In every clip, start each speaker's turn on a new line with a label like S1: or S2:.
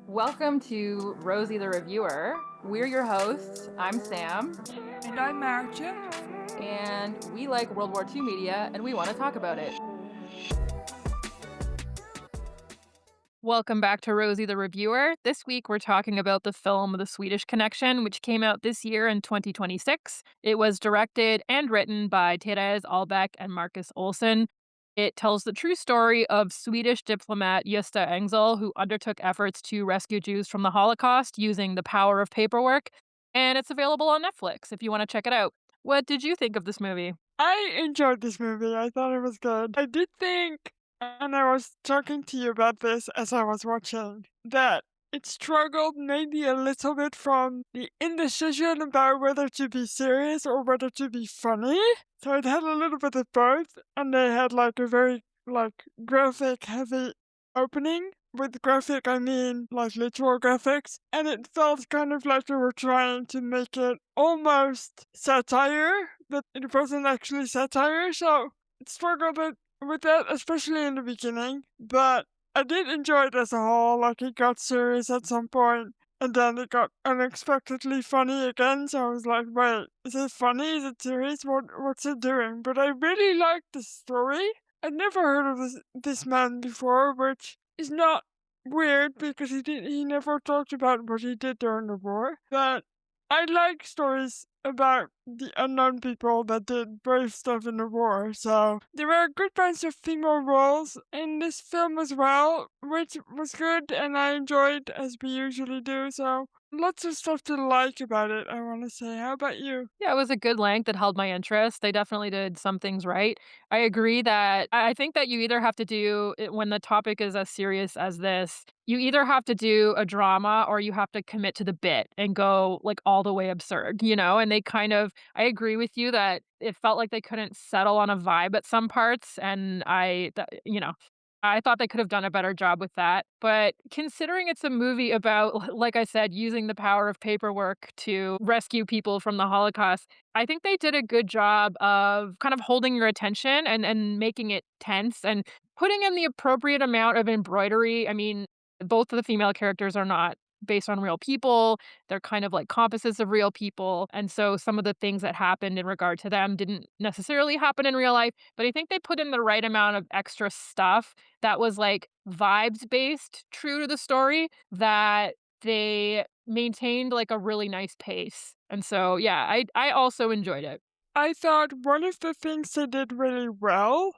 S1: Welcome to Rosie the Reviewer. We're your hosts. I'm Sam,
S2: And I'm Marcia.
S1: and we like World War II media, and we want to talk about it. Welcome back to Rosie the Reviewer. This week we're talking about the film The Swedish Connection, which came out this year in 2026. It was directed and written by Therese Albeck and Marcus Olsson. It tells the true story of Swedish diplomat Gösta Engzell, who undertook efforts to rescue Jews from the Holocaust using the power of paperwork. And it's available on Netflix if you want to check it out. What did you think of this movie?
S2: I enjoyed this movie. I thought it was good. I did think, and I was talking to you about this as I was watching, that it struggled maybe a little bit from the indecision about whether to be serious or whether to be funny. So it had a little bit of both, and they had like a very graphic heavy opening. With graphic, I mean like literal graphics, and it felt kind of like they were trying to make it almost satire, but it wasn't actually satire, so it struggled with that, especially in the beginning. But I did enjoy it as a whole. Like, it got serious at some point, and then it got unexpectedly funny again. So I was like, wait, is it funny? Is it serious? What's it doing? But I really liked the story. I'd never heard of this man before, which is not weird because he never talked about what he did during the war. But I like stories about the unknown people that did brave stuff in the war. So there were a good bunch of female roles in this film as well, which was good and I enjoyed, as we usually do. So lots of stuff to like about it, I want to say. How about you?
S1: Yeah, it was a good length that held my interest. They definitely did some things right. I agree that I think that you either have to do it when the topic is as serious as this, you either have to do a drama or you have to commit to the bit and go like all the way absurd, you know? And they kind of, I agree with you that it felt like they couldn't settle on a vibe at some parts. And I thought they could have done a better job with that. But considering it's a movie about, like I said, using the power of paperwork to rescue people from the Holocaust, I think they did a good job of kind of holding your attention and making it tense and putting in the appropriate amount of embroidery. I mean, both of the female characters are not based on real people. They're kind of like composites of real people. And so some of the things that happened in regard to them didn't necessarily happen in real life. But I think they put in the right amount of extra stuff that was like vibes based, true to the story, that they maintained like a really nice pace. And so, yeah, I also enjoyed it.
S2: I thought one of the things they did really well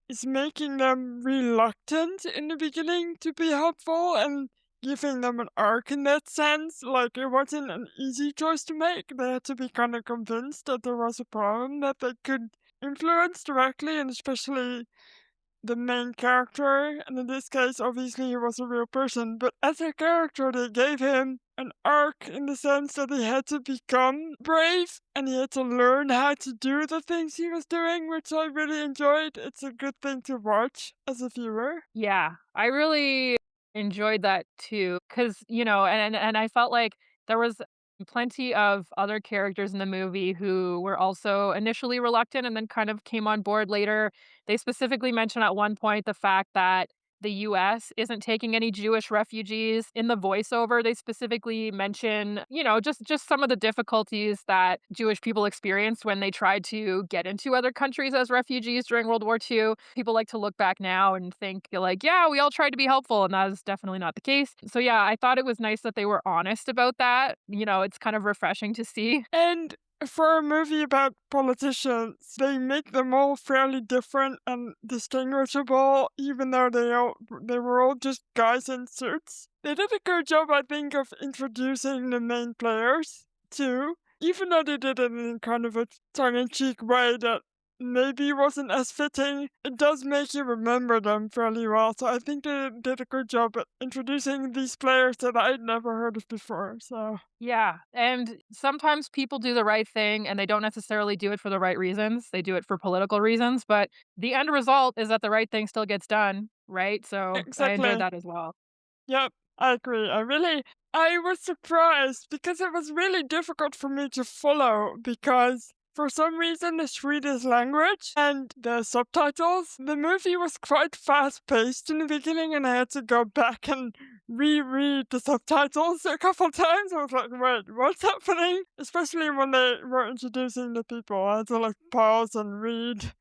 S2: is making them reluctant in the beginning to be helpful and giving them an arc in that sense. Like, it wasn't an easy choice to make. They had to be kind of convinced that there was a problem that they could influence directly, and especially the main character. And in this case, obviously, he was a real person. But as a character, they gave him an arc in the sense that he had to become brave and he had to learn how to do the things he was doing, which I really enjoyed. It's a good thing to watch as a viewer.
S1: Yeah, I really enjoyed that too, because and I felt like there was plenty of other characters in the movie who were also initially reluctant and then kind of came on board later. They specifically mentioned at one point the fact that the US isn't taking any Jewish refugees. In the voiceover, they specifically mention, just some of the difficulties that Jewish people experienced when they tried to get into other countries as refugees during World War II. People like to look back now and think like, yeah, we all tried to be helpful, and that is definitely not the case. So yeah, I thought it was nice that they were honest about that. It's kind of refreshing to see.
S2: And for a movie about politicians, they make them all fairly different and distinguishable, even though they were all just guys in suits. They did a good job, I think, of introducing the main players too, even though they did it in kind of a tongue-in-cheek way that maybe wasn't as fitting. It does make you remember them fairly well, so I think they did a good job at introducing these players that I'd never heard of before. So
S1: Yeah, and sometimes people do the right thing and they don't necessarily do it for the right reasons. They do it for political reasons, but the end result is that the right thing still gets done, right? So I enjoyed
S2: exactly.
S1: that as well.
S2: Yep, I agree. I was surprised because it was really difficult for me to follow because for some reason the Swedish language and the subtitles, the movie was quite fast paced in the beginning and I had to go back and reread the subtitles a couple times. I was like, wait, what's happening? Especially when they were introducing the people. I had to like pause and read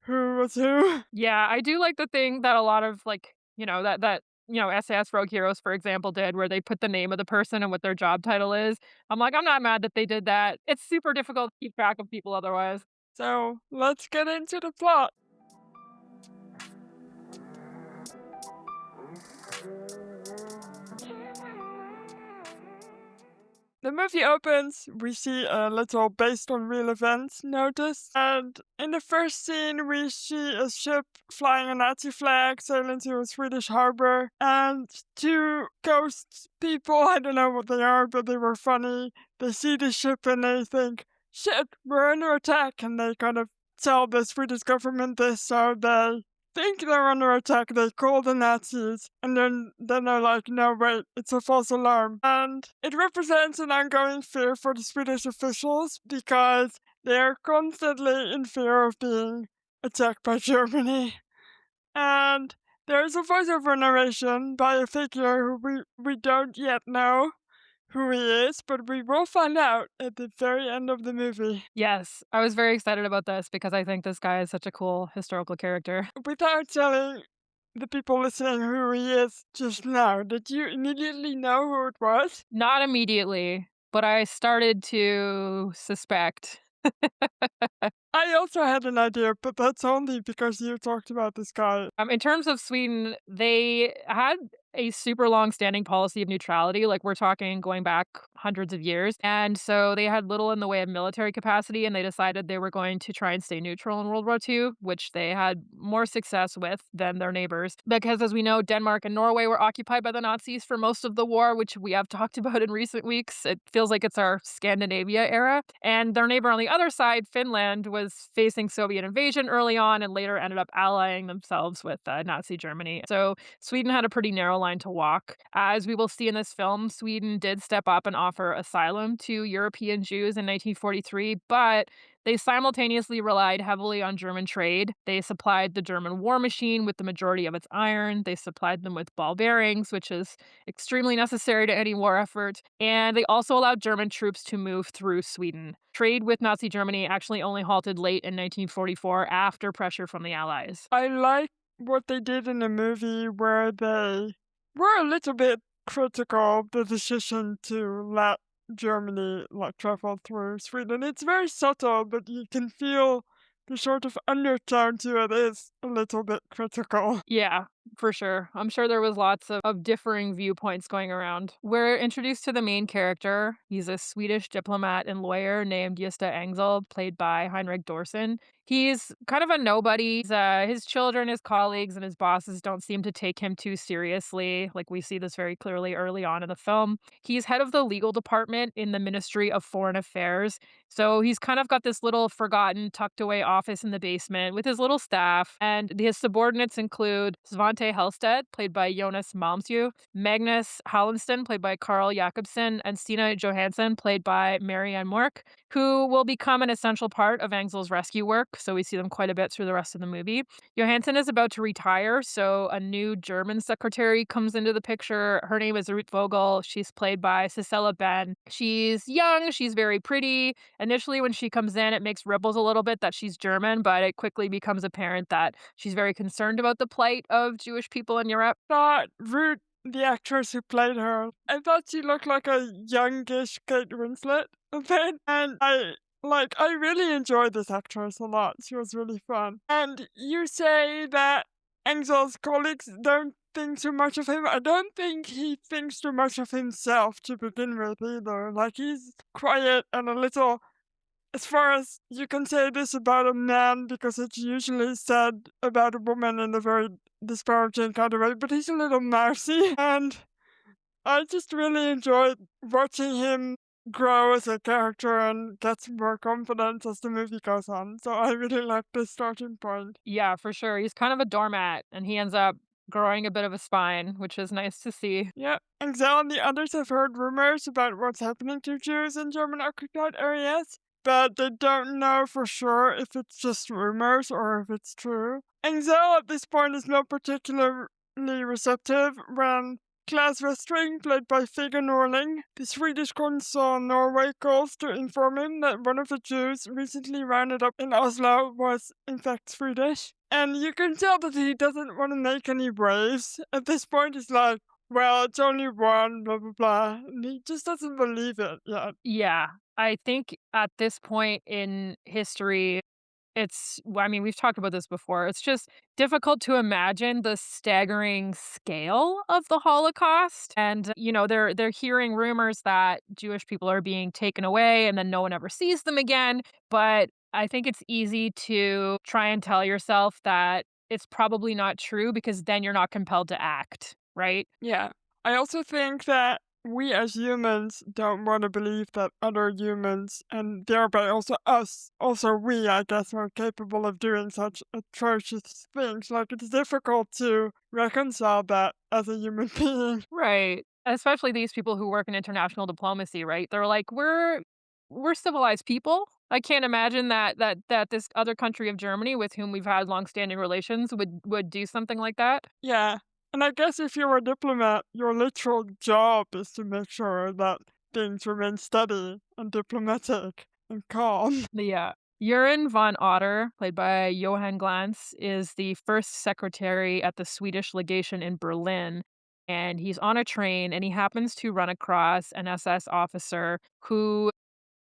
S2: who was who.
S1: Yeah, I do like the thing that a lot of, like, SAS Rogue Heroes, for example, did where they put the name of the person and what their job title is. I'm like, I'm not mad that they did that. It's super difficult to keep track of people otherwise.
S2: So let's get into the plot. The movie opens, we see a little based on real events notice, and in the first scene we see a ship flying a Nazi flag sailing to a Swedish harbor, and two ghost people, I don't know what they are, but they were funny. They see the ship and they think, shit, we're under attack, and they kind of tell the Swedish government this, so they think they're under attack. They call the Nazis, and then they're like, no, wait, it's a false alarm. And it represents an ongoing fear for the Swedish officials because they're constantly in fear of being attacked by Germany. And there's a voiceover narration by a figure who we don't yet know who he is, but we will find out at the very end of the movie.
S1: Yes, I was very excited about this because I think this guy is such a cool historical character.
S2: Without telling the people listening who he is just now, did you immediately know who it was?
S1: Not immediately, but I started to suspect.
S2: I also had an idea, but that's only because you talked about this guy.
S1: In terms of Sweden, they had a super long standing policy of neutrality. Like, we're talking going back hundreds of years. And so they had little in the way of military capacity, and they decided they were going to try and stay neutral in World War II, which they had more success with than their neighbors. Because, as we know, Denmark and Norway were occupied by the Nazis for most of the war, which we have talked about in recent weeks. It feels like it's our Scandinavia era. And their neighbor on the other side, Finland, was facing Soviet invasion early on and later ended up allying themselves with Nazi Germany. So Sweden had a pretty narrow line to walk. As we will see in this film, Sweden did step up and offer asylum to European Jews in 1943, but they simultaneously relied heavily on German trade. They supplied the German war machine with the majority of its iron. They supplied them with ball bearings, which is extremely necessary to any war effort. And they also allowed German troops to move through Sweden. Trade with Nazi Germany actually only halted late in 1944 after pressure from the Allies.
S2: I like what they did in the movie where they were a little bit critical of the decision to let Germany like travel through Sweden. It's very subtle, but you can feel the sort of undertone to it is a little bit critical.
S1: Yeah, for sure. I'm sure there was lots of differing viewpoints going around. We're introduced to the main character. He's a Swedish diplomat and lawyer named Gösta Engzell, played by Heinrich Dorsen. He's kind of a nobody. His children, his colleagues, and his bosses don't seem to take him too seriously. Like, we see this very clearly early on in the film. He's head of the legal department in the Ministry of Foreign Affairs. So he's kind of got this little forgotten, tucked away office in the basement with his little staff. And his subordinates include Svante Hellstedt, played by Jonas Malmsjö, Magnus Hallensten, played by Carl Jacobsen, and Stina Johansson, played by Marianne Mork, who will become an essential part of Engzell's rescue work. So we see them quite a bit through the rest of the movie. Johansson is about to retire, so a new German secretary comes into the picture. Her name is Ruth Vogel. She's played by Cecilia Ben. She's young, she's very pretty. Initially, when she comes in, it makes ripples a little bit that she's German, but it quickly becomes apparent that she's very concerned about the plight of Jewish people in Europe.
S2: Not Ruth, the actress who played her. I thought she looked like a youngish Kate Winslet a bit, and I really enjoyed this actress a lot. She was really fun. And you say that Engzell's colleagues don't think too much of him. I don't think he thinks too much of himself to begin with either. Like, he's quiet and a little, as far as you can say this about a man, because it's usually said about a woman in a very disparaging kind of way, but he's a little mousy, and I just really enjoyed watching him grow as a character and get more confidence as the movie goes on. So I really like this starting point.
S1: Yeah, for sure. He's kind of a doormat, and he ends up growing a bit of a spine, which is nice to see.
S2: Yeah, Engzell and the others have heard rumors about what's happening to Jews in German occupied areas, but they don't know for sure if it's just rumors or if it's true. Engzell at this point is not particularly receptive when Claes Westring, played by Figge Norling, the Swedish consul in Norway, calls to inform him that one of the Jews recently rounded up in Oslo was in fact Swedish. And you can tell that he doesn't want to make any waves. At this point, he's like, well, it's only one, blah, blah, blah. And he just doesn't believe it yet.
S1: Yeah, I think at this point in history, I mean, we've talked about this before. It's just difficult to imagine the staggering scale of the Holocaust. And, they're hearing rumors that Jewish people are being taken away and then no one ever sees them again. But I think it's easy to try and tell yourself that it's probably not true because then you're not compelled to act, right?
S2: Yeah. I also think that we as humans don't want to believe that other humans, and thereby also us, also we, I guess, are capable of doing such atrocious things. Like, it's difficult to reconcile that as a human being.
S1: Right. Especially these people who work in international diplomacy, right? They're like, we're civilized people. I can't imagine that this other country of Germany with whom we've had long-standing relations would do something like that.
S2: Yeah. And I guess if you're a diplomat, your literal job is to make sure that things remain steady and diplomatic and calm.
S1: Yeah. Göran von Otter, played by Johann Glantz, is the first secretary at the Swedish legation in Berlin. And he's on a train and he happens to run across an SS officer who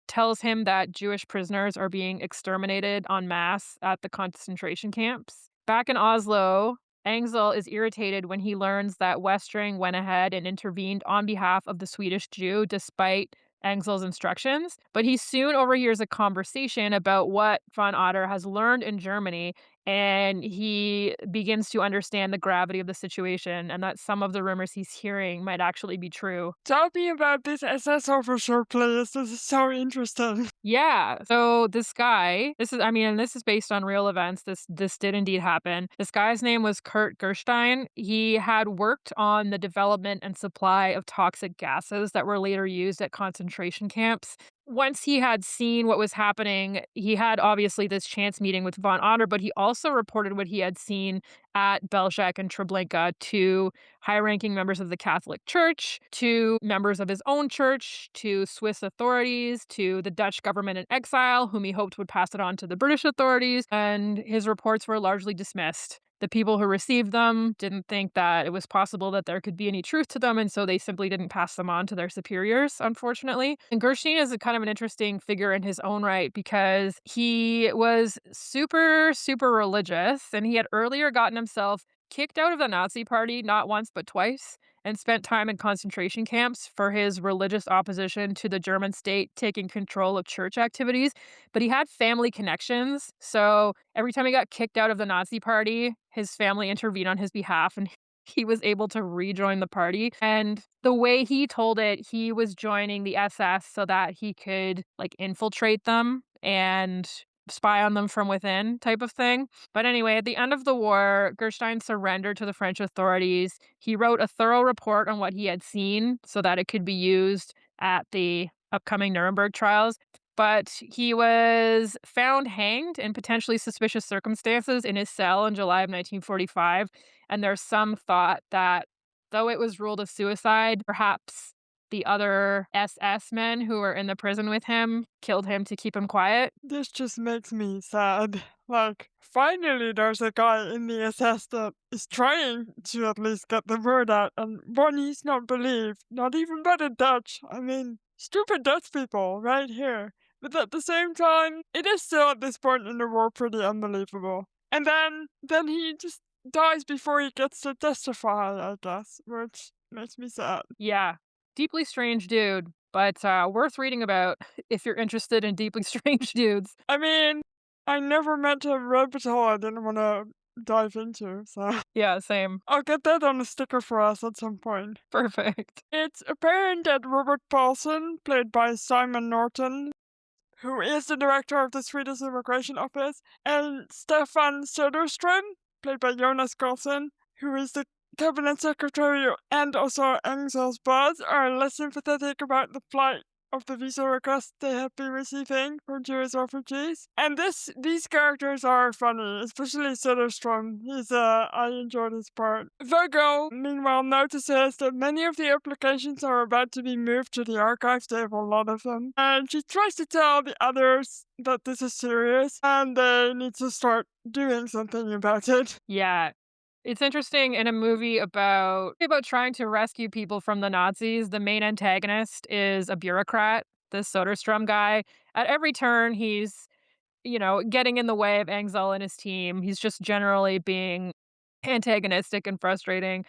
S1: tells him that Jewish prisoners are being exterminated en masse at the concentration camps. Back in Oslo, Engzell is irritated when he learns that Westring went ahead and intervened on behalf of the Swedish Jew despite Engzell's instructions, but he soon overhears a conversation about what von Otter has learned in Germany, and he begins to understand the gravity of the situation and that some of the rumors he's hearing might actually be true.
S2: Tell me about this SS officer, please. This is so interesting.
S1: Yeah. So this guy, this is based on real events. This did indeed happen. This guy's name was Kurt Gerstein. He had worked on the development and supply of toxic gases that were later used at concentration camps. Once he had seen what was happening, he had obviously this chance meeting with von Otter, but he also reported what he had seen at Belzec and Treblinka to high-ranking members of the Catholic Church, to members of his own church, to Swiss authorities, to the Dutch government in exile, whom he hoped would pass it on to the British authorities, and his reports were largely dismissed. The people who received them didn't think that it was possible that there could be any truth to them, and so they simply didn't pass them on to their superiors, unfortunately. And Gerstein is a kind of an interesting figure in his own right because he was super, super religious, and he had earlier gotten himself kicked out of the Nazi Party not once but twice and spent time in concentration camps for his religious opposition to the German state taking control of church activities. But he had family connections, so every time he got kicked out of the Nazi Party, his family intervened on his behalf and he was able to rejoin the party. And the way he told it, he was joining the SS so that he could like infiltrate them and spy on them from within type of thing. But anyway, at the end of the war, Gerstein surrendered to the French authorities. He wrote a thorough report on what he had seen so that it could be used at the upcoming Nuremberg trials. But he was found hanged in potentially suspicious circumstances in his cell in July of 1945. And there's some thought that though it was ruled a suicide, perhaps the other SS men who were in the prison with him killed him to keep him quiet.
S2: This just makes me sad. Like, finally, there's a guy in the SS that is trying to at least get the word out, and one he's not believed, not even by the Dutch. I mean, stupid Dutch people, right here. But at the same time, it is still at this point in the war pretty unbelievable. And then he just dies before he gets to testify, I guess, which makes me sad.
S1: Yeah, deeply strange dude, but worth reading about if you're interested in deeply strange dudes.
S2: I mean, I never met a rabbit hole I didn't want to dive into, so
S1: Yeah, same.
S2: I'll get that on a sticker for us at some point.
S1: Perfect.
S2: It's apparent that Robert Paulson, played by Simon Norton, who is the director of the Swedish Immigration Office, and Stefan Söderström, played by Jonas Karlsson, who is the cabinet secretary and also Engzell's boss, are less sympathetic about the flight of the visa requests they have been receiving for Jewish refugees. And these characters are funny, especially Söderström. I enjoyed his part. Vogel, meanwhile, notices that many of the applications are about to be moved to the archives. They have a lot of them. And she tries to tell the others that this is serious and they need to start doing something about it.
S1: Yeah. It's interesting in a movie about trying to rescue people from the Nazis, the main antagonist is a bureaucrat, this Soderstrom guy. At every turn, he's, getting in the way of Engzell and his team. He's just generally being antagonistic and frustrating.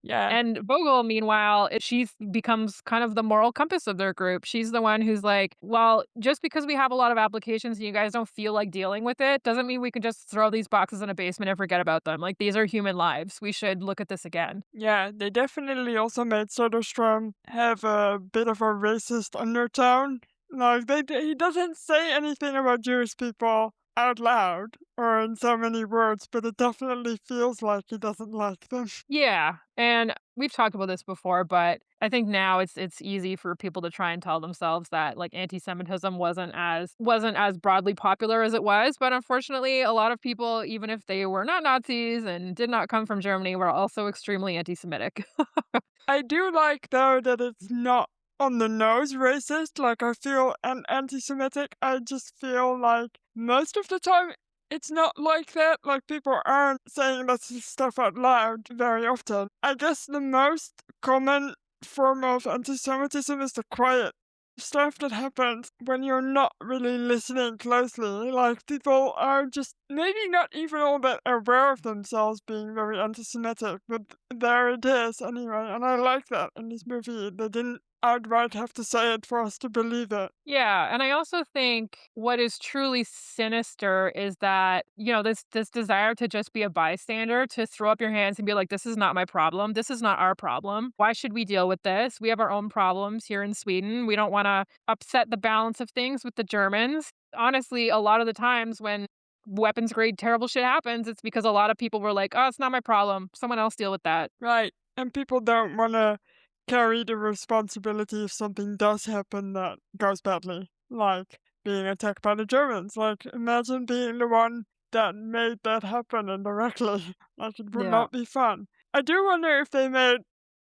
S2: Yeah.
S1: And Vogel, meanwhile, she becomes kind of the moral compass of their group. She's the one who's like, well, just because we have a lot of applications and you guys don't feel like dealing with it doesn't mean we can just throw these boxes in a basement and forget about them. Like, these are human lives. We should look at this again.
S2: Yeah, they definitely also made Soderstrom have a bit of a racist undertone. Like, he doesn't say anything about Jewish people out loud or in so many words, but it definitely feels like he doesn't like them.
S1: Yeah, and we've talked about this before, but I think now it's easy for people to try and tell themselves that like anti-Semitism wasn't as broadly popular as it was. But unfortunately, a lot of people, even if they were not Nazis and did not come from Germany, were also extremely anti-Semitic.
S2: I do like, though, that it's not on the nose racist. Like, I feel anti Semitic. I just feel like most of the time it's not like that. Like, people aren't saying that stuff out loud very often. I guess the most common form of anti Semitism is the quiet stuff that happens when you're not really listening closely. Like, people are just maybe not even all that aware of themselves being very anti Semitic, but there it is anyway. And I like that in this movie. They didn't outright have to say it for us to believe it.
S1: Yeah, and I also think what is truly sinister is that, this desire to just be a bystander, to throw up your hands and be like, this is not my problem. This is not our problem. Why should we deal with this? We have our own problems here in Sweden. We don't want to upset the balance of things with the Germans. Honestly, a lot of the times when weapons grade terrible shit happens, it's because a lot of people were like, oh, it's not my problem. Someone else deal with that.
S2: Right. And people don't want to carry the responsibility if something does happen that goes badly, like being attacked by the Germans. Like, imagine being the one that made that happen indirectly. Like, it would
S1: Yeah.
S2: not be fun. I do wonder if they made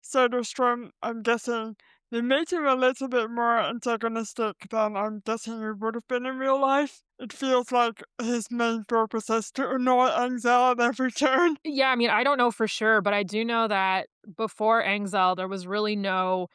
S2: Soderstrom, I'm guessing, they made him a little bit more antagonistic than I'm guessing he would have been in real life. It feels like his main purpose is to annoy Angela at every turn.
S1: Yeah, I mean, I don't know for sure, but I do know that before Engzell, there was really no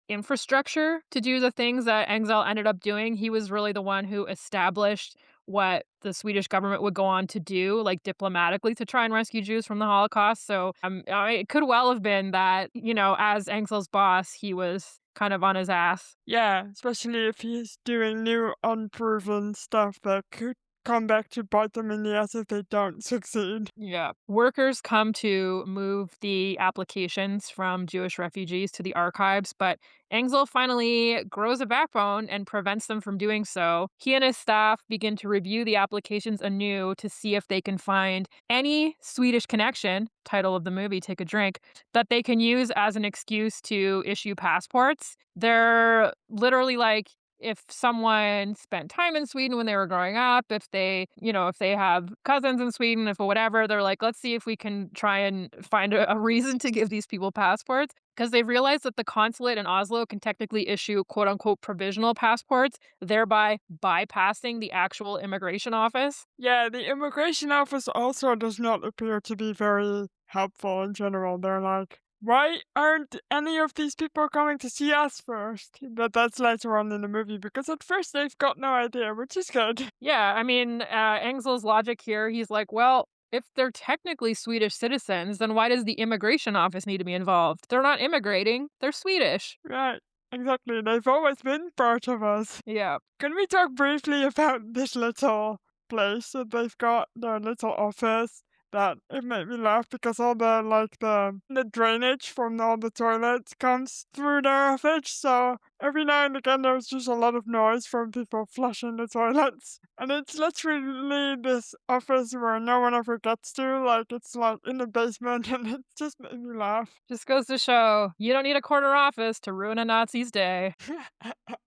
S1: infrastructure to do the things that Engzell ended up doing. He was really the one who established what the Swedish government would go on to do, like diplomatically, to try and rescue Jews from the Holocaust. So it could well have been that, as Engzell's boss, he was kind of on his ass.
S2: Yeah, especially if he's doing new unproven stuff that could come back to bite them in the ass if they don't succeed.
S1: Yeah. Workers come to move the applications from Jewish refugees to the archives, but Engzell finally grows a backbone and prevents them from doing so. He and his staff begin to review the applications anew to see if they can find any Swedish connection, title of the movie, Take a Drink, that they can use as an excuse to issue passports. They're literally like, if someone spent time in Sweden when they were growing up, if they have cousins in Sweden, if whatever, they're like, let's see if we can try and find a reason to give these people passports. Because they've realized that the consulate in Oslo can technically issue quote unquote provisional passports, thereby bypassing the actual immigration office.
S2: Yeah, the immigration office also does not appear to be very helpful in general. They're like, why aren't any of these people coming to see us first? But that's later on in the movie because at first they've got no idea, which is good.
S1: Yeah, I mean, Engsel's logic here, he's like, well, if they're technically Swedish citizens, then why does the immigration office need to be involved? They're not immigrating, they're Swedish.
S2: Right, exactly. They've always been part of us.
S1: Yeah.
S2: Can we talk briefly about this little place that they've got, their little office? that it made me laugh because all the like the drainage from all the toilets comes through their office. So every now and again there's just a lot of noise from people flushing the toilets. And it's literally this office where no one ever gets to. Like it's like in the basement and it just made me laugh.
S1: Just goes to show, you don't need a corner office to ruin a Nazi's day.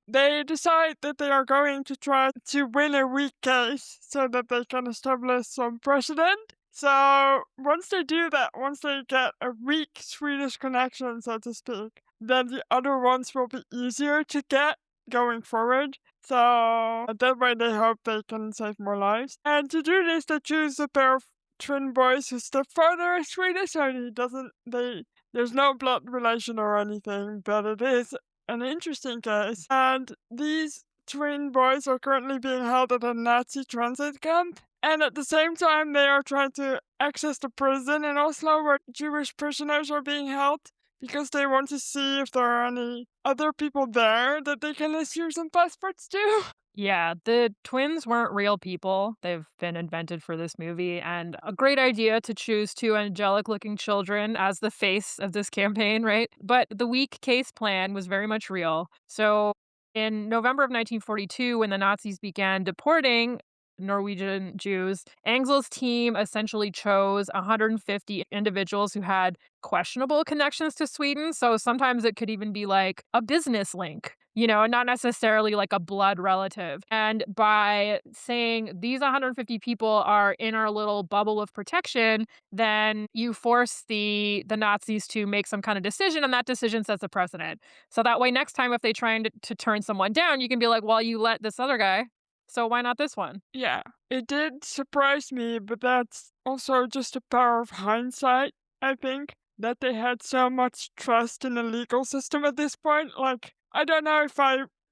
S2: They decide that they are going to try to win a weak case so that they can establish some precedent. So once they do that, once they get a weak Swedish connection, so to speak, then the other ones will be easier to get going forward. So that way they hope they can save more lives. And to do this, they choose a pair of twin boys whose stepfather is Swedish, so he doesn't they there's no blood relation or anything, but it is an interesting case. And these twin boys are currently being held at a Nazi transit camp. And at the same time, they are trying to access the prison in Oslo where Jewish prisoners are being held because they want to see if there are any other people there that they can issue some passports to.
S1: Yeah, the twins weren't real people. They've been invented for this movie, and a great idea to choose two angelic looking children as the face of this campaign, right? But the weak case plan was very much real. So in November of 1942, when the Nazis began deporting Norwegian Jews, Engzell's team essentially chose 150 individuals who had questionable connections to Sweden. So sometimes it could even be like a business link, not necessarily like a blood relative. And by saying these 150 people are in our little bubble of protection, then you force the Nazis to make some kind of decision, and that decision sets a precedent. So that way, next time if they try to turn someone down, you can be like, well, you let this other guy. So why not this one?
S2: Yeah, it did surprise me, but that's also just the power of hindsight, I think, that they had so much trust in the legal system at this point. Like, I don't know if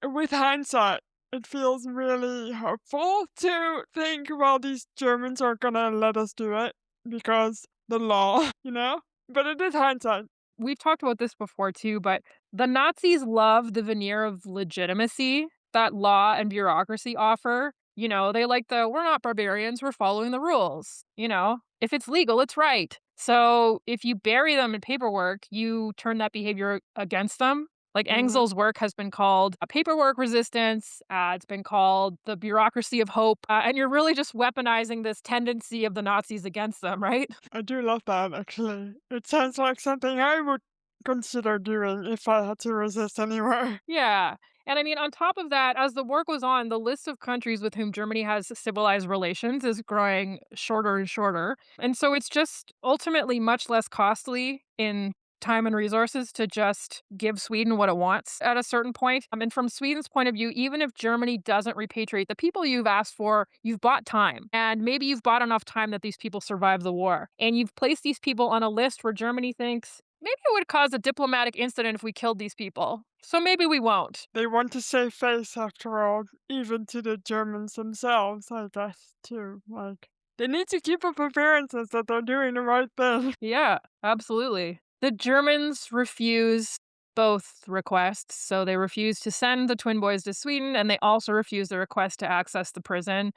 S2: with hindsight, it feels really hopeful to think, well, these Germans are gonna let us do it because the law, you know? But it is hindsight.
S1: We've talked about this before too, but the Nazis love the veneer of legitimacy that law and bureaucracy offer. They like we're not barbarians, we're following the rules. If it's legal, it's right. So if you bury them in paperwork, you turn that behavior against them. Like
S2: Mhm.
S1: Engzell's work has been called a paperwork resistance. It's been called the bureaucracy of hope. And you're really just weaponizing this tendency of the Nazis against them, right?
S2: I do love that, actually. It sounds like something I would consider doing if I had to resist anywhere.
S1: Yeah. And I mean, on top of that, as the war goes on, the list of countries with whom Germany has civilized relations is growing shorter and shorter. And so it's just ultimately much less costly in time and resources to just give Sweden what it wants at a certain point. And from Sweden's point of view, even if Germany doesn't repatriate the people you've asked for, you've bought time. And maybe you've bought enough time that these people survive the war. And you've placed these people on a list where Germany thinks, maybe it would cause a diplomatic incident if we killed these people. So maybe we won't.
S2: They want to save face after all, even to the Germans themselves, I guess, too. Like, they need to keep up appearances that they're doing the right thing.
S1: Yeah, absolutely. The Germans refuse both requests. So they refuse to send the twin boys to Sweden, and they also refuse the request to access the prison.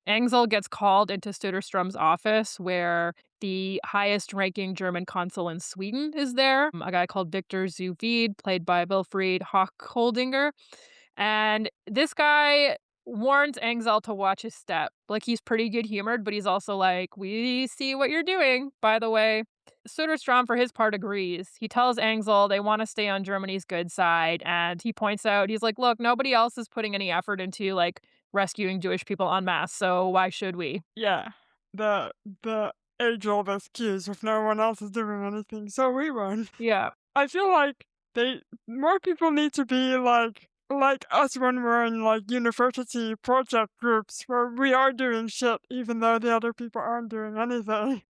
S1: Engzell gets called into Studerstrom's office, where the highest ranking German consul in Sweden is there, a guy called Victor Zuvid, played by Wilfried Hochholdinger. And this guy warns Engzell to watch his step. Like, he's pretty good humored, but he's also like, we see what you're doing, by the way. Söderstrom, for his part, agrees. He tells Engzell they want to stay on Germany's good side, and he points out, he's like, look, nobody else is putting any effort into, like, rescuing Jewish people en masse, so why should we?
S2: Yeah, the the age-old excuse if no one else is doing anything, so we run.
S1: Yeah.
S2: I feel like they more people need to be like us when we're in like university project groups where we are doing shit even though the other people aren't doing anything.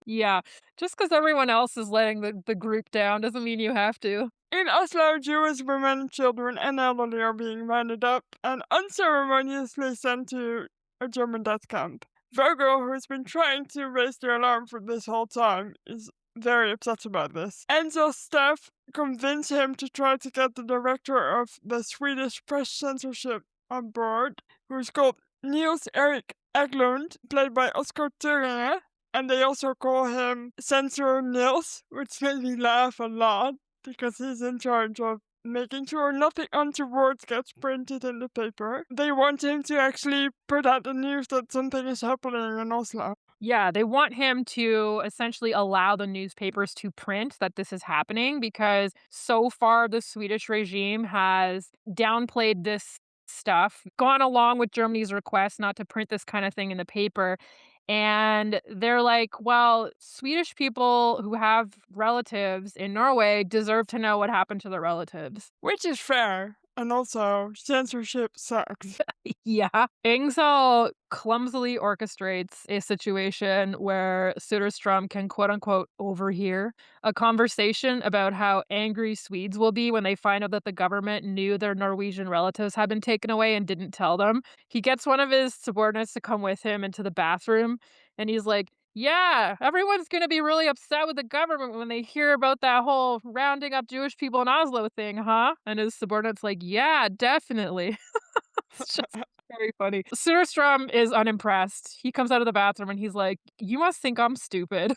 S1: Yeah. Just because everyone else is letting the group down doesn't mean you have to.
S2: In Oslo, Jewish women, children, and elderly are being rounded up and unceremoniously sent to a German death camp. Vogel, who's been trying to raise the alarm for this whole time, is very upset about this. Enzel's staff convince him to try to get the director of the Swedish press censorship on board, who's called Niels Erik Eglund, played by Oscar Thüringer, and they also call him Censor Nils, which made me laugh a lot because he's in charge of making sure nothing untoward gets printed in the paper. They want him to actually put out the news that something is happening in Oslo.
S1: Yeah, they want him to essentially allow the newspapers to print that this is happening because so far the Swedish regime has downplayed this stuff, gone along with Germany's request not to print this kind of thing in the paper. And they're like, well, Swedish people who have relatives in Norway deserve to know what happened to their relatives.
S2: Which is fair, and also censorship sucks.
S1: Yeah. Engzell clumsily orchestrates a situation where Soderstrom can quote unquote overhear a conversation about how angry Swedes will be when they find out that the government knew their Norwegian relatives had been taken away and didn't tell them. He gets one of his subordinates to come with him into the bathroom and he's like, yeah, everyone's going to be really upset with the government when they hear about that whole rounding up Jewish people in Oslo thing, huh? And his subordinate's like, yeah, definitely. It's just very funny. Surstrom is unimpressed. He comes out of the bathroom and he's like, "You must think I'm stupid."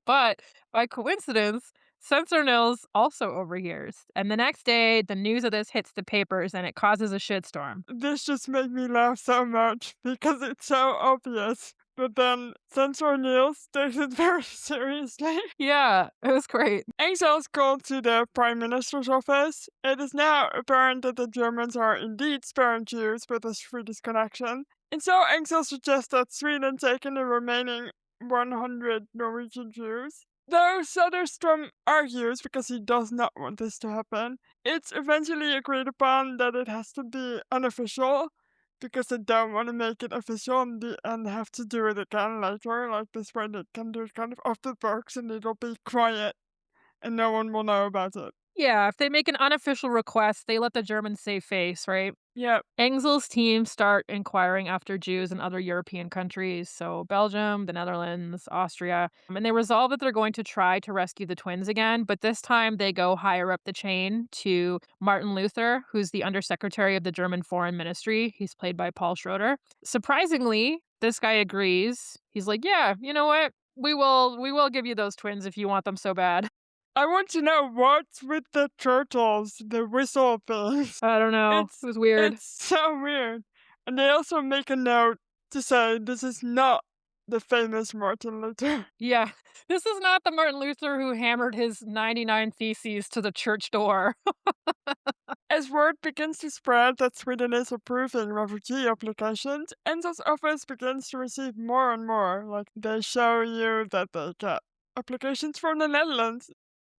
S1: But by coincidence, Sensor Nils also overhears. And the next day, the news of this hits the papers and it causes a shitstorm.
S2: This just made me laugh so much because it's so obvious. But then Censor Niels takes it very seriously.
S1: Yeah, it was great.
S2: Engzell's called to the Prime Minister's office. It is now apparent that the Germans are indeed sparing Jews with a Swedish connection. And so Engzell suggests that Sweden take in the remaining 100 Norwegian Jews. Though Söderström argues, because he does not want this to happen, it's eventually agreed upon that it has to be unofficial, because they don't want to make it official and have to do it again later. Like this way, they can do it kind of off the books and it'll be quiet and no one will know about it.
S1: Yeah, if they make an unofficial request, they let the Germans save face, right?
S2: Yep.
S1: Engzel's team start inquiring after Jews in other European countries, so Belgium, the Netherlands, Austria, and they resolve that they're going to try to rescue the twins again, but this time they go higher up the chain to Martin Luther, who's the undersecretary of the German Foreign Ministry. He's played by Paul Schroeder. Surprisingly, this guy agrees. He's like, "Yeah, you know what? We will give you those twins if you want them so bad."
S2: I want to know what's with the turtles, the whistle things.
S1: I don't know. It
S2: It's
S1: was weird.
S2: it's so weird. And they also make a note to say this is not the famous Martin Luther.
S1: Yeah. This is not the Martin Luther who hammered his 99 theses to the church door.
S2: As word begins to spread that Sweden is approving refugee applications, Enzo's office begins to receive more and more. Like, they show you that they get applications from the Netherlands,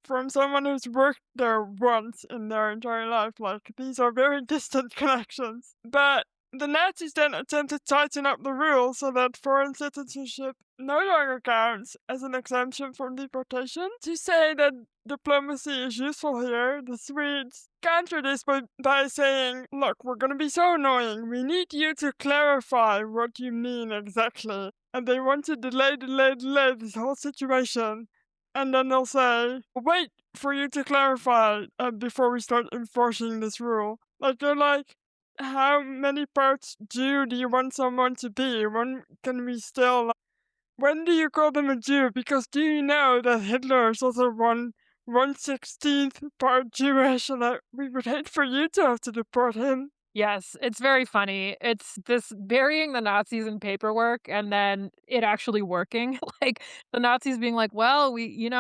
S2: from someone who's worked there once in their entire life. Like, these are very distant connections. But the Nazis then attempt to tighten up the rules so that foreign citizenship no longer counts as an exemption from deportation. To say that diplomacy is useful here, the Swedes counter this by saying, look, we're gonna be so annoying, we need you to clarify what you mean exactly. And they want to delay this whole situation. And then they'll say, wait for you to clarify before we start enforcing this rule. Like, they're like, how many parts Jew do you want someone to be? When can we still, when do you call them a Jew? Because do you know that Hitler is also 1/16th part Jewish, and we would hate for you to have to deport him.
S1: Yes, it's very funny. It's this burying the Nazis in paperwork and then it actually working. Like the Nazis being like, well, we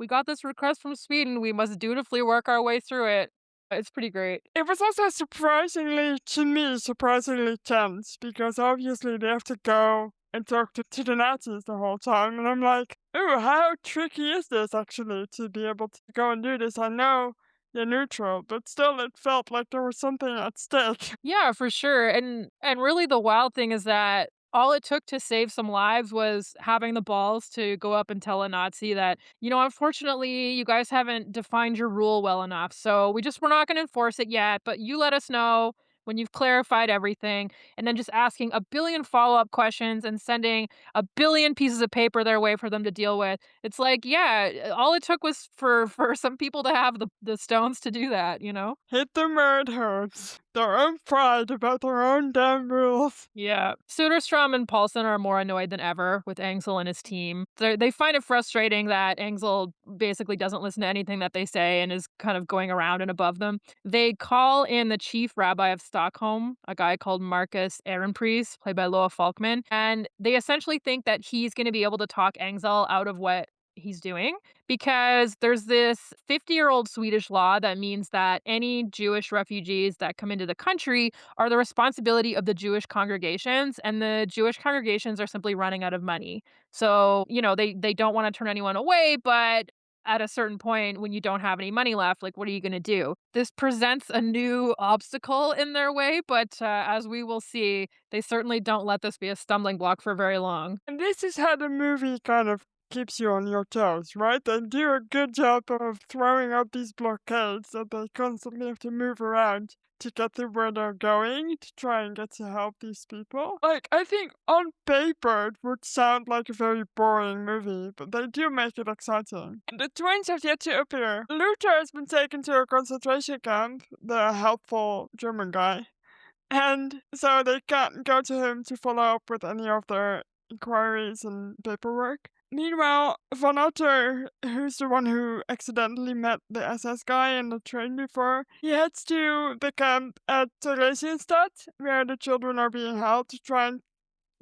S1: got this request from Sweden. We must dutifully work our way through it. It's pretty great.
S2: It was also surprisingly, to me, surprisingly tense, because obviously they have to go and talk to the Nazis the whole time, and I'm like, ooh, how tricky is this actually to be able to go and do this? I know they're neutral, but still it felt like there was something at stake.
S1: Yeah, for sure. And really the wild thing is that all it took to save some lives was having the balls to go up and tell a Nazi that, unfortunately, you guys haven't defined your rule well enough. So we're not going to enforce it yet, but you let us know when you've clarified everything, and then just asking a billion follow-up questions and sending a billion pieces of paper their way for them to deal with. It's like, yeah, all it took was for some people to have the stones to do that, you know?
S2: Hit them where it hurts. Their own pride about their own damn rules.
S1: Yeah. Soderstrom and Paulson are more annoyed than ever with Engzell and his team. They find it frustrating that Engzell basically doesn't listen to anything that they say and is kind of going around and above them. They call in the chief rabbi of Stockholm, a guy called Marcus Ehrenpreis, played by Loa Falkman, and they essentially think that he's going to be able to talk Engzell out of what he's doing because there's this 50-year-old Swedish law that means that any Jewish refugees that come into the country are the responsibility of the Jewish congregations, and the Jewish congregations are simply running out of money. So, they don't want to turn anyone away, but at a certain point when you don't have any money left, like what are you going to do? This presents a new obstacle in their way, but as we will see, they certainly don't let this be a stumbling block for very long.
S2: And this is how the movie kind of keeps you on your toes, right? They do a good job of throwing up these blockades that they constantly have to move around to get to where they're going to try and get to help these people. Like, I think on paper it would sound like a very boring movie, but they do make it exciting. And the twins have yet to appear. Luther has been taken to a concentration camp, the helpful German guy. And so they can't go to him to follow up with any of their inquiries and paperwork. Meanwhile, Von Otter, who's the one who accidentally met the SS guy in the train before, he heads to the camp at Theresienstadt, where the children are being held to try and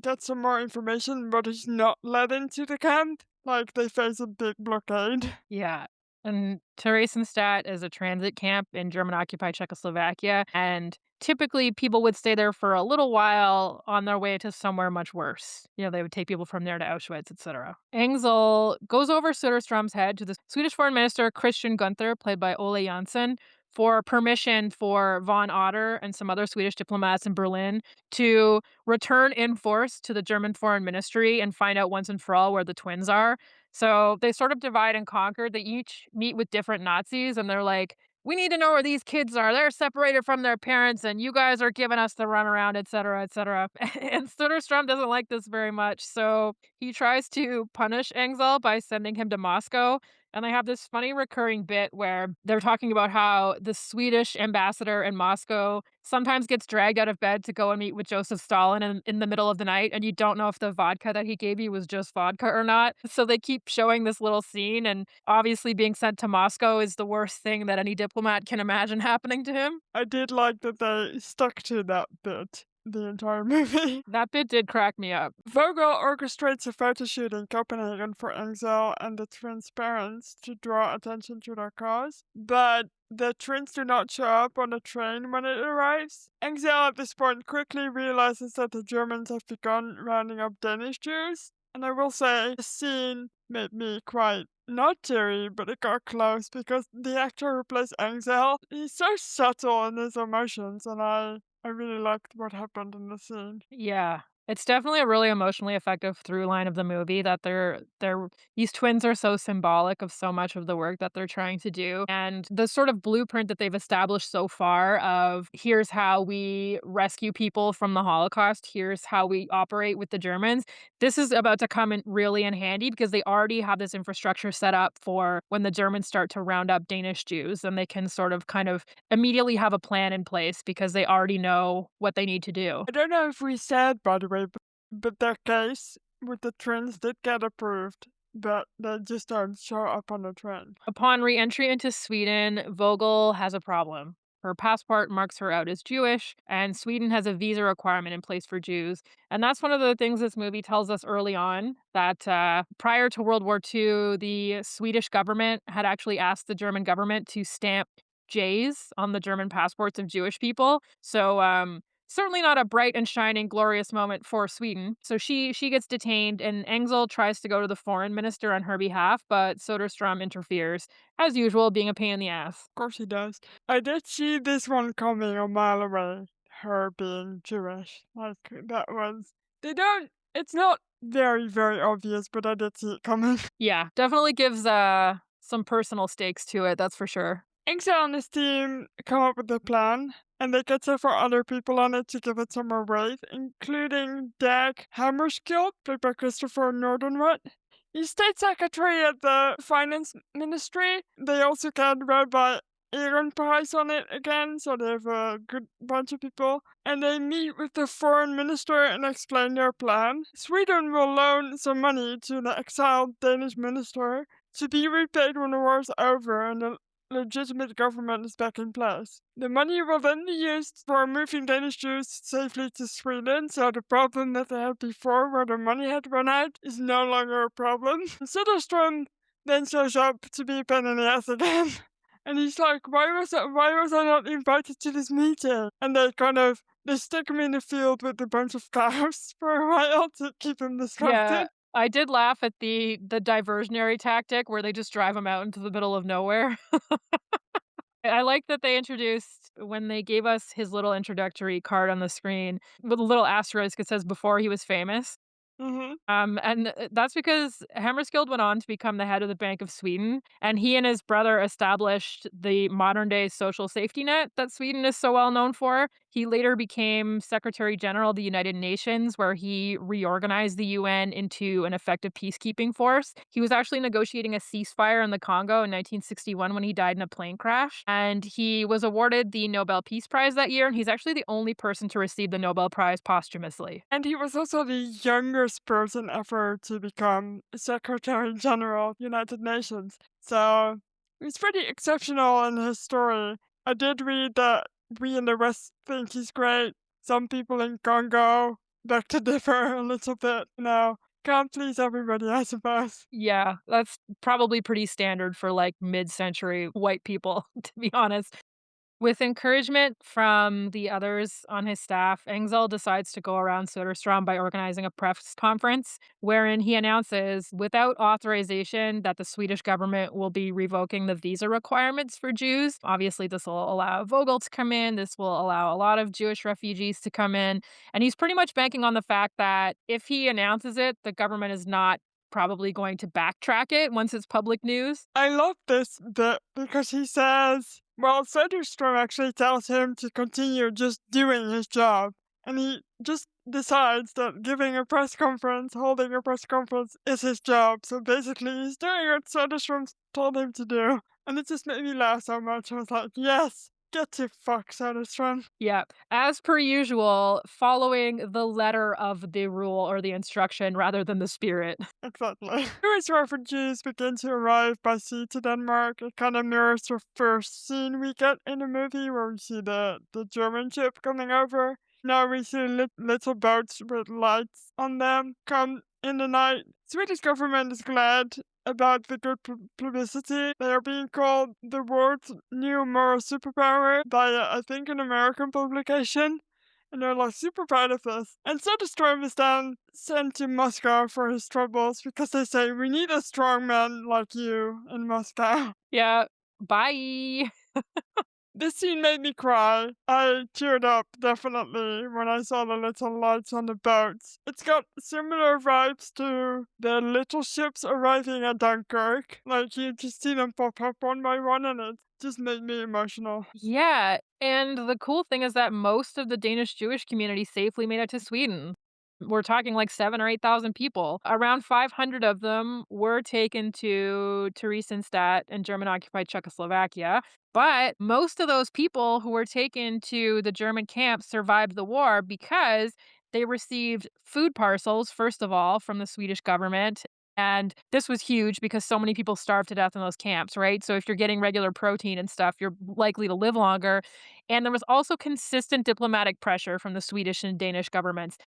S2: get some more information, but he's not let into the camp. Like, they face a big blockade.
S1: Yeah. And Theresienstadt is a transit camp in German occupied Czechoslovakia. And typically, people would stay there for a little while on their way to somewhere much worse. They would take people from there to Auschwitz, etc. Engzell goes over Söderström's head to the Swedish foreign minister, Christian Gunther, played by Ole Jansson, for permission for von Otter and some other Swedish diplomats in Berlin to return in force to the German foreign ministry and find out once and for all where the twins are. So they sort of divide and conquer. They each meet with different Nazis and they're like, we need to know where these kids are. They're separated from their parents and you guys are giving us the runaround, et cetera, et cetera. And Soderstrom doesn't like this very much. So he tries to punish Engzell by sending him to Moscow. And they have this funny recurring bit where they're talking about how the Swedish ambassador in Moscow sometimes gets dragged out of bed to go and meet with Joseph Stalin in the middle of the night, and you don't know if the vodka that he gave you was just vodka or not. So they keep showing this little scene, and obviously being sent to Moscow is the worst thing that any diplomat can imagine happening to him.
S2: I did like that they stuck to that bit the entire movie.
S1: That bit did crack me up.
S2: Vogel orchestrates a photo shoot in Copenhagen for Engzell and the twins' parents to draw attention to their cause, but the twins do not show up on the train when it arrives. Engzell at this point quickly realizes that the Germans have begun rounding up Danish Jews, and I will say the scene made me quite not teary, but it got close because the actor who plays Engzell, he's so subtle in his emotions, and I really liked what happened in the scene.
S1: Yeah. It's definitely a really emotionally effective through line of the movie that these twins are so symbolic of so much of the work that they're trying to do. And the sort of blueprint that they've established so far of here's how we rescue people from the Holocaust, here's how we operate with the Germans. This is about to come in really in handy because they already have this infrastructure set up for when the Germans start to round up Danish Jews, and they can sort of kind of immediately have a plan in place because they already know what they need to do.
S2: I don't know if we said, by the way, but their case with the twins did get approved, but they just don't show up on the train.
S1: Upon re-entry into Sweden, Vogel has a problem. Her passport marks her out as Jewish, and Sweden has a visa requirement in place for Jews. And that's one of the things this movie tells us early on that prior to World War II, the Swedish government had actually asked the German government to stamp J's on the German passports of Jewish people. So certainly not a bright and shining, glorious moment for Sweden. So she gets detained, and Engzell tries to go to the foreign minister on her behalf, but Soderstrom interferes, as usual, being a pain in the ass.
S2: Of course he does. I did see this one coming a mile away, her being Jewish. Like, that was. They don't. It's not very, very obvious, but I did see it coming.
S1: Yeah, definitely gives some personal stakes to it, that's for sure.
S2: Engzell and his team come up with a plan. and they could say for other people on it to give it some more weight, including Dag Hammarskjöld, played by Christopher Nordenrot. He's state secretary at the finance ministry. They also got read by Aaron Price on it again, so they have a good bunch of people. And they meet with the foreign minister and explain their plan. Sweden will loan some money to the exiled Danish minister to be repaid when the war's over and the legitimate government is back in place. The money will then be used for moving Danish Jews safely to Sweden, so the problem that they had before, where the money had run out, is no longer a problem. Soderstrom then shows up to be a pain in the ass again. And he's like, why was I not invited to this meeting? And they stick him in the field with a bunch of cows for a while to keep him
S1: Yeah,
S2: distracted.
S1: I did laugh at the diversionary tactic where they just drive him out into the middle of nowhere. I like that they introduced when they gave us his little introductory card on the screen with a little asterisk, it says before he was famous.
S2: Hmm.
S1: That's because Hammarskjöld went on to become the head of the Bank of Sweden, and he and his brother established the modern day social safety net that Sweden is so well known for. He later became Secretary General of the United Nations, where he reorganized the UN into an effective peacekeeping force. He was actually negotiating a ceasefire in the Congo in 1961 when he died in a plane crash, and he was awarded the Nobel Peace Prize that year, and he's actually the only person to receive the Nobel Prize posthumously.
S2: And he was also the youngest person ever to become Secretary General of the United Nations. So he's pretty exceptional in his story. I did read that we in the West think he's great. Some people in Congo beg to differ a little bit. Can't please everybody, I suppose.
S1: Yeah, that's probably pretty standard for, like, mid-century white people, to be honest. With encouragement from the others on his staff, Engzell decides to go around Soderstrom by organizing a press conference wherein he announces, without authorization, that the Swedish government will be revoking the visa requirements for Jews. Obviously, this will allow Vogel to come in. This will allow a lot of Jewish refugees to come in. And he's pretty much banking on the fact that if he announces it, the government is not probably going to backtrack it once it's public news.
S2: I love this bit because he says, well, Söderström actually tells him to continue just doing his job. And he just decides that holding a press conference is his job. So basically, he's doing what Söderström told him to do. And it just made me laugh so much. I was like, yes, get to fuck, Söderström.
S1: Yeah. As per usual, following the letter of the rule or the instruction rather than the spirit.
S2: Exactly. Jewish refugees begin to arrive by sea to Denmark. It kind of mirrors the first scene we get in the movie where we see the German ship coming over. Now we see little boats with lights on them come in the night. Swedish government is glad about the good publicity. They are being called the world's new moral superpower by, I think, an American publication. And they're like super proud of this. And so the storm is then sent to Moscow for his troubles because they say, we need a strong man like you in Moscow.
S1: Yeah. Bye.
S2: This scene made me cry. I teared up definitely when I saw the little lights on the boats. It's got similar vibes to the little ships arriving at Dunkirk. Like you just see them pop up one by one and it just made me emotional.
S1: Yeah. And the cool thing is that most of the Danish Jewish community safely made it to Sweden. We're talking like 7 or 8,000 people. Around 500 of them were taken to Theresienstadt in German occupied Czechoslovakia. But most of those people who were taken to the German camps survived the war because they received food parcels, first of all, from the Swedish government. And this was huge because so many people starved to death in those camps, right? So if you're getting regular protein and stuff, you're likely to live longer. And there was also consistent diplomatic pressure from the Swedish and Danish governments.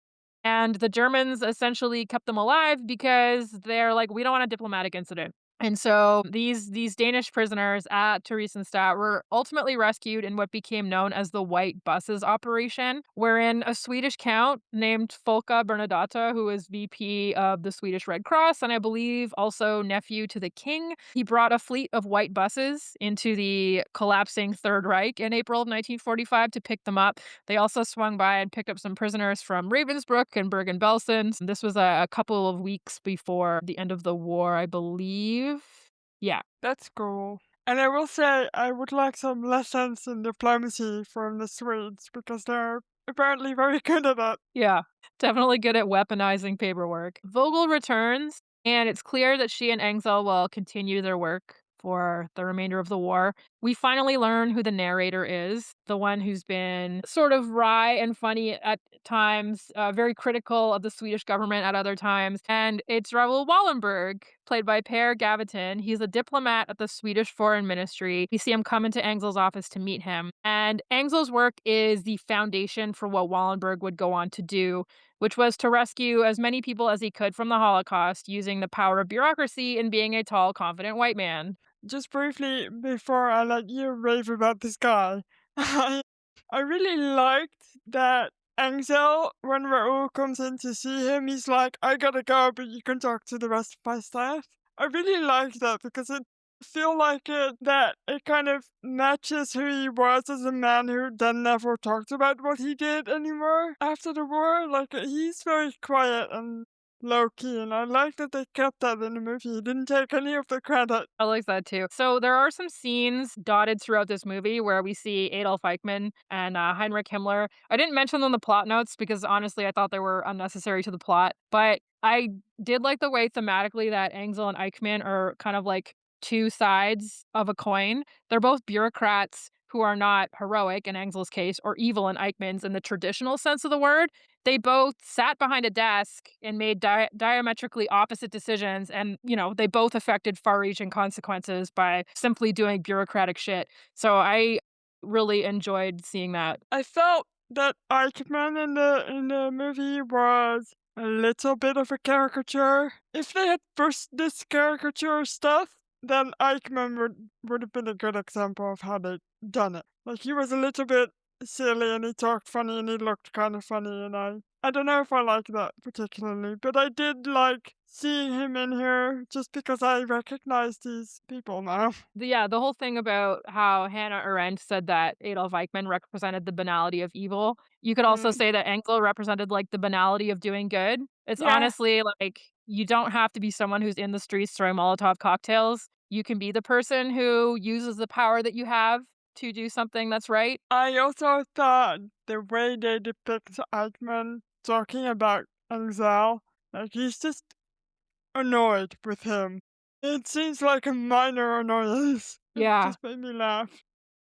S1: And the Germans essentially kept them alive because they're like, we don't want a diplomatic incident. And so these Danish prisoners at Theresienstadt were ultimately rescued in what became known as the White Buses operation, wherein a Swedish count named Folke Bernadotte, who was VP of the Swedish Red Cross and I believe also nephew to the king, he brought a fleet of white buses into the collapsing Third Reich in April of 1945 to pick them up. They also swung by and picked up some prisoners from Ravensbrück and Bergen-Belsen. This was a couple of weeks before the end of the war, I believe. Yeah.
S2: That's cool. And I will say I would like some lessons in diplomacy from the Swedes because they're apparently very good at it.
S1: Yeah, definitely good at weaponizing paperwork. Vogel returns, and it's clear that she and Engzell will continue their work for the remainder of the war. We finally learn who the narrator is, the one who's been sort of wry and funny at times, very critical of the Swedish government at other times, and it's Raoul Wallenberg, played by Per Gavitin. He's a diplomat at the Swedish Foreign Ministry. We see him come into Engzell's office to meet him, and Engzell's work is the foundation for what Wallenberg would go on to do, which was to rescue as many people as he could from the Holocaust using the power of bureaucracy and being a tall, confident white man.
S2: Just briefly before I let you rave about this guy, I I really liked that Engzell, when Raoul comes in to see him, he's like, I gotta go, but you can talk to the rest of my staff. I really like that because it feel like it kind of matches who he was as a man who then never talked about what he did anymore after the war. Like he's very quiet and low key, and I like that they kept that in the movie. He didn't take any of the credit.
S1: I like that too. So there are some scenes dotted throughout this movie where we see Adolf Eichmann and Heinrich Himmler. I didn't mention them in the plot notes because honestly, I thought they were unnecessary to the plot. But I did like the way thematically that Engzell and Eichmann are kind of like two sides of a coin. They're both bureaucrats who are not heroic in Engzell's case or evil in Eichmann's in the traditional sense of the word. They both sat behind a desk and made diametrically opposite decisions, and, they both affected far-reaching consequences by simply doing bureaucratic shit. So I really enjoyed seeing that.
S2: I felt that Eichmann in the movie was a little bit of a caricature. If they had pushed this caricature stuff, then Eichmann would have been a good example of how they'd done it. Like he was a little bit silly and he talked funny and he looked kind of funny, and I don't know if I like that particularly, but I did like seeing him in here just because I recognize these people now.
S1: The whole thing about how Hannah Arendt said that Adolf Eichmann represented the banality of evil. You could also
S2: Mm.
S1: say that Engel represented, like, the banality of doing good. It's
S2: Yeah,
S1: honestly, like, you don't have to be someone who's in the streets throwing Molotov cocktails. You can be the person who uses the power that you have to do something that's right.
S2: I also thought the way they depict Eichmann talking about Engzell, like he's just annoyed with him. It seems like a minor annoyance. It
S1: Yeah.
S2: just made me laugh.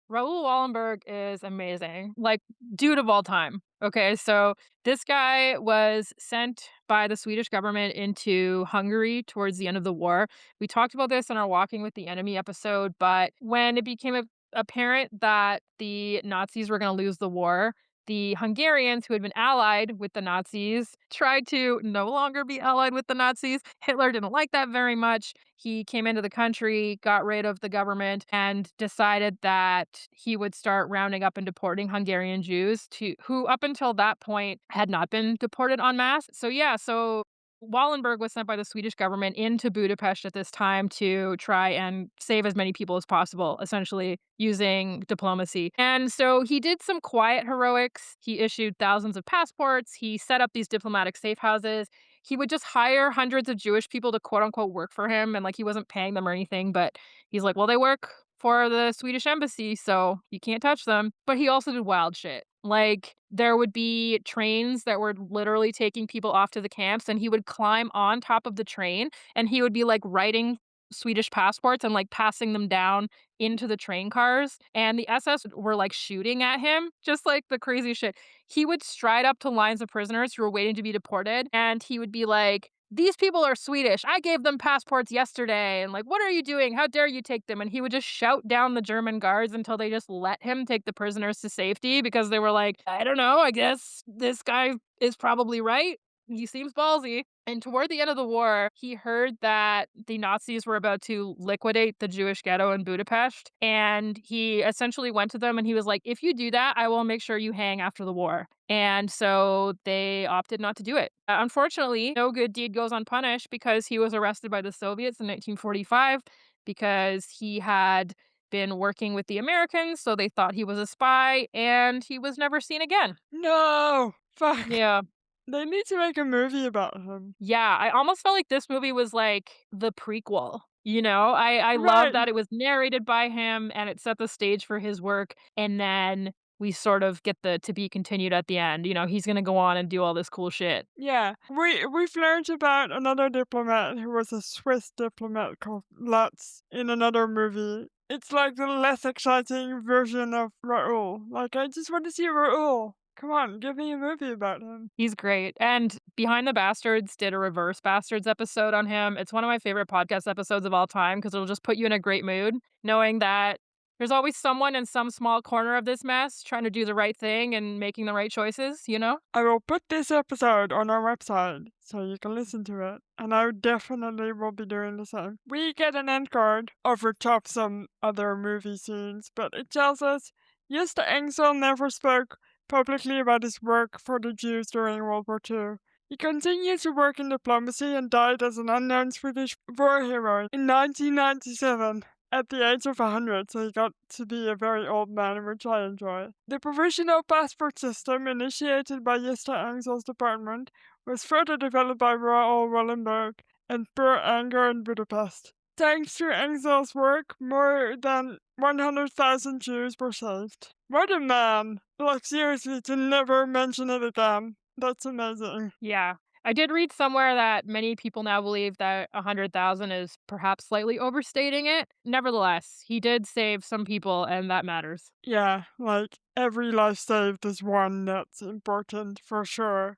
S1: Raoul Wallenberg is amazing, like, dude of all time. Okay, so this guy was sent by the Swedish government into Hungary towards the end of the war. We talked about this in our Walking with the Enemy episode, but when it became apparent that the Nazis were going to lose the war, the Hungarians, who had been allied with the Nazis, tried to no longer be allied with the Nazis. Hitler didn't like that very much. He came into the country, got rid of the government, and decided that he would start rounding up and deporting Hungarian Jews who up until that point had not been deported en masse. So Wallenberg was sent by the Swedish government into Budapest at this time to try and save as many people as possible, essentially using diplomacy. And so he did some quiet heroics. He issued thousands of passports. He set up these diplomatic safe houses. He would just hire hundreds of Jewish people to quote unquote work for him. And like he wasn't paying them or anything, but he's like, well, they work for the Swedish embassy, so you can't touch them. But he also did wild shit. Like, there would be trains that were literally taking people off to the camps, and he would climb on top of the train and he would be like writing Swedish passports and like passing them down into the train cars. And the SS were like shooting at him, just like the crazy shit. He would stride up to lines of prisoners who were waiting to be deported, and he would be like, these people are Swedish. I gave them passports yesterday. And like, what are you doing? How dare you take them? And he would just shout down the German guards until they just let him take the prisoners to safety because they were like, I don't know. I guess this guy is probably right. He seems ballsy. And toward the end of the war, he heard that the Nazis were about to liquidate the Jewish ghetto in Budapest. And he essentially went to them and he was like, if you do that, I will make sure you hang after the war. And so they opted not to do it. Unfortunately, no good deed goes unpunished because he was arrested by the Soviets in 1945 because he had been working with the Americans. So they thought he was a spy and he was never seen again.
S2: No! Fuck.
S1: Yeah.
S2: They need to make a movie about him.
S1: Yeah, I almost felt like this movie was like the prequel, I love
S2: Right.
S1: that it was narrated by him and it set the stage for his work, and then we sort of get the to be continued at the end. He's gonna go on and do all this cool shit.
S2: Yeah. We've learned about another diplomat who was a Swiss diplomat called Lutz in another movie. It's like the less exciting version of Raoul. Like, I just want to see Raoul. Come on, give me a movie about him.
S1: He's great, and Behind the Bastards did a Reverse Bastards episode on him. It's one of my favorite podcast episodes of all time because 'cause it'll just put you in a great mood knowing that there's always someone in some small corner of this mess trying to do the right thing and making the right choices, you know?
S2: I will put this episode on our website so you can listen to it, and I definitely will be doing the same. We get an end card over top some other movie scenes, but it tells us Gösta Engzell never spoke publicly about his work for the Jews during World War II. He continued to work in diplomacy and died as an unknown Swedish war hero in 1997 at the age of 100, so he got to be a very old man, which I enjoy. The provisional passport system, initiated by Gösta Engzell's department, was further developed by Raoul Wallenberg and Per Anger in Budapest. Thanks to Engzell's work, more than 100,000 Jews were saved. What a man! Like, seriously, to never mention it again. That's amazing.
S1: Yeah. I did read somewhere that many people now believe that 100,000 is perhaps slightly overstating it. Nevertheless, he did save some people, and that matters.
S2: Yeah, like, every life saved is one that's important for sure.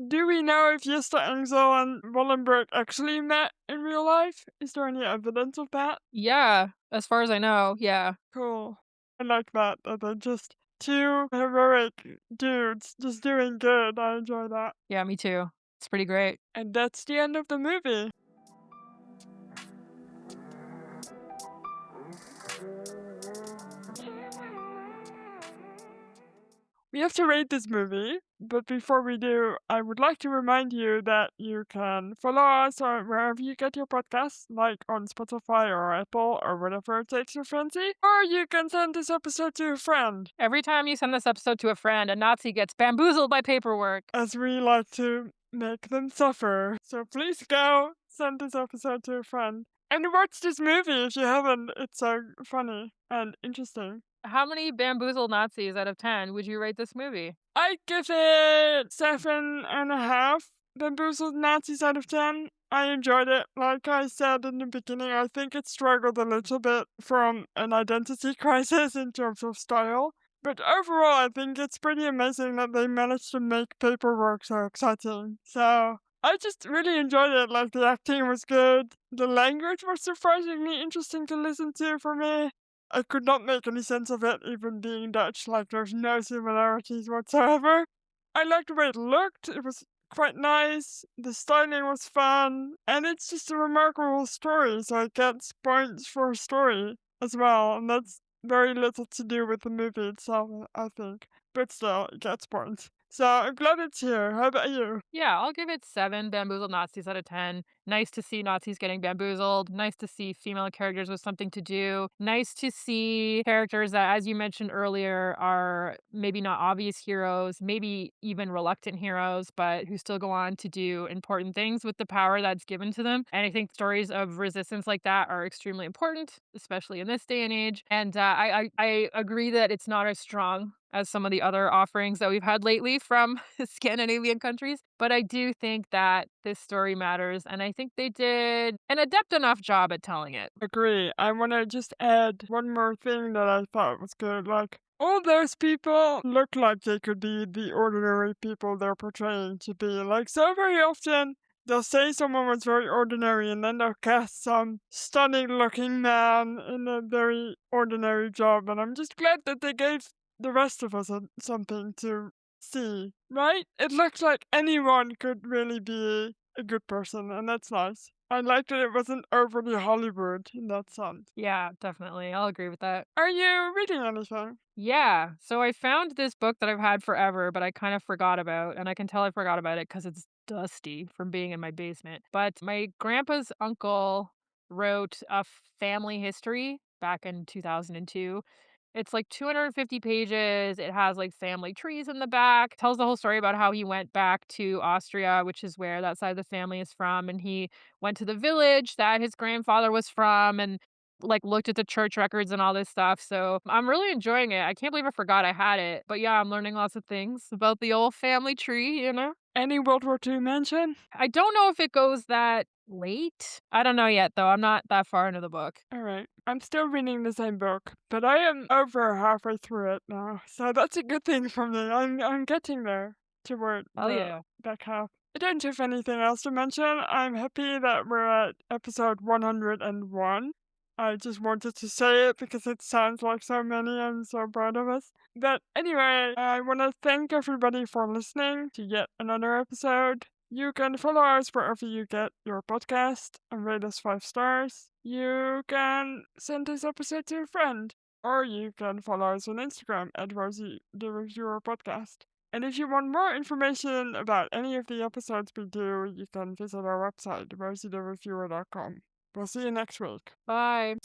S2: Do we know if Gösta Engzell and Wallenberg actually met in real life? Is there any evidence of that?
S1: Yeah, as far as I know, yeah.
S2: Cool. I like that they're just two heroic dudes just doing good. I enjoy that.
S1: Yeah, me too. It's pretty great.
S2: And that's the end of the movie. We have to rate this movie, but before we do, I would like to remind you that you can follow us or wherever you get your podcasts, like on Spotify or Apple or whatever takes your fancy, or you can send this episode to a friend,
S1: Every time you send this episode to a friend, a Nazi gets bamboozled by paperwork.
S2: as we like to make them suffer. So please go send this episode to a friend. And watch this movie if you haven't. It's so funny and interesting.
S1: How many bamboozled Nazis out of 10 would you rate this movie?
S2: I give it 7.5 bamboozled Nazis out of 10. I enjoyed it. Like I said in the beginning, I think it struggled a little bit from an identity crisis in terms of style. But overall, I think it's pretty amazing that they managed to make paperwork so exciting. So I just really enjoyed it. Like, the acting was good. The language was surprisingly interesting to listen to for me. I could not make any sense of it, even being Dutch. Like, there's no similarities whatsoever. I liked the way it looked. It was quite nice. The styling was fun. And it's just a remarkable story, so it gets points for story as well. And that's very little to do with the movie itself, I think. But still, it gets points. So I'm glad it's here. How about you?
S1: Yeah, I'll give it 7 bamboozled Nazis out of 10. Nice to see Nazis getting bamboozled. Nice to see female characters with something to do. Nice to see characters that, as you mentioned earlier, are maybe not obvious heroes, maybe even reluctant heroes, but who still go on to do important things with the power that's given to them. And I think stories of resistance like that are extremely important, especially in this day and age. And I agree that it's not as strong as some of the other offerings that we've had lately from Scandinavian countries. But I do think that this story matters, and I think they did an adept enough job at telling it.
S2: Agree. I want to just add one more thing that I thought was good. Like, all those people look like they could be the ordinary people they're portraying to be. Like, so very often they'll say someone was very ordinary and then they'll cast some stunning looking man in a very ordinary job. And I'm just glad that they gave the rest of us something to see, right? It looks like anyone could really be a good person, and that's nice. I like that it wasn't overly Hollywood in that sense.
S1: Yeah, definitely. I'll agree with that.
S2: Are you reading anything?
S1: Yeah. So I found this book that I've had forever, but I kind of forgot about, and I can tell I forgot about it because it's dusty from being in my basement. But my grandpa's uncle wrote a family history back in 2002. It's like 250 pages. It has like family trees in the back. Tells the whole story about how he went back to Austria, which is where that side of the family is from, and he went to the village that his grandfather was from and like looked at the church records and all this stuff. So I'm really enjoying it. I can't believe I forgot I had it. But yeah, I'm learning lots of things about the old family tree, you know?
S2: Any World War II mention?
S1: I don't know if it goes that late. I don't know yet though. I'm not that far into the book.
S2: Alright. I'm still reading the same book, but I am over halfway through it now, so that's a good thing for me. I'm getting there toward
S1: Oh
S2: the
S1: yeah.
S2: back half. I don't have anything else to mention. I'm happy that we're at episode 101. I just wanted to say it because it sounds like so many. I'm so proud of us. But anyway, I want to thank everybody for listening to yet another episode. You can follow us wherever you get your podcast and rate us 5 stars. You can send this episode to a friend, or you can follow us on Instagram at Rosie the Reviewer Podcast. And if you want more information about any of the episodes we do, you can visit our website, rosieTheReviewer.com. We'll see you next week.
S1: Bye.